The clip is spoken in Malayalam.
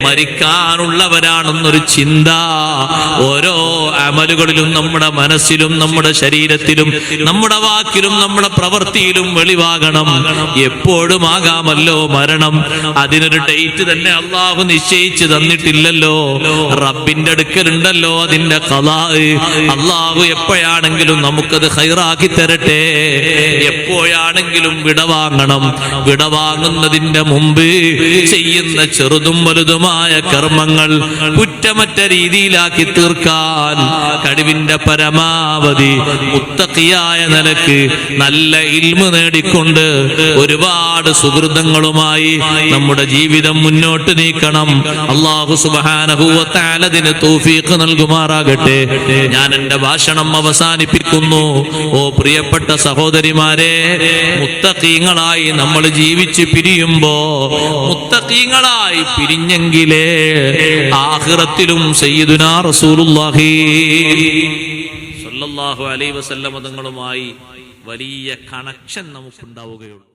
മരിക്കാനുള്ളവരാണെന്നൊരു ചിന്ത ഓരോ അമലുകളിലും നമ്മുടെ മനസ്സിലും നമ്മുടെ ശരീരത്തിലും നമ്മുടെ വാക്കിലും നമ്മുടെ പ്രവൃത്തിയിലും വെളിവാകണം. എപ്പോഴും ആകാമല്ലോ മരണം. അതിനൊരു ഡേറ്റ് തന്നെ അള്ളാഹു നിശ്ചയിച്ചു തന്നിട്ടില്ലല്ലോ. റബ്ബിന്റെ അടുക്കലുണ്ടല്ലോ അതിന്റെ ഖളാ. അള്ളാഹു എപ്പോഴാണെങ്കിലും നമുക്കത് ഖൈറാക്കി തരട്ടെ. എപ്പോഴാണെങ്കിലും വിടവാങ്ങണം. വിടവാങ്ങുന്നതിന്റെ മുമ്പ് ചെയ്യുന്ന ചെറുതും വലുതുമായ കർമ്മങ്ങൾ കുറ്റമറ്റ രീതിയിലാക്കി തീർക്കാൻ കഴിവിന്റെ പരമാവധി മുത്തഖിയായ നിലക്ക് നല്ല ഇൽമു നേടിക്കൊണ്ട് ഒരുപാട് സുഹൃതങ്ങളുമായി നമ്മുടെ ജീവിതം മുന്നോട്ട് നീക്കണം. അല്ലാഹു സുബ്ഹാനഹു വ തആല അതിന് തൗഫീഖ് നൽകുമാറാകട്ടെ. ഞാൻ എൻ്റെ ഭാഷണം അവസാനിപ്പിക്കുന്നു. ഓ പ്രിയപ്പെട്ട സഹോദരിമാരെ, മുത്തഖീങ്ങളായി നമ്മൾ ജീവിച്ച് പിരിയുമ്പോ മുത്തഖീങ്ങളായി പിരിഞ്ഞെങ്കിലേ ആഖിറത്തിലും സയ്യിദുനാ റസൂലുള്ളാഹി സ്വല്ലല്ലാഹു അലൈഹി വസല്ലം തങ്ങളുമായി വലിയ കണക്ഷൻ നമുക്കുണ്ടാവുകയുള്ളൂ.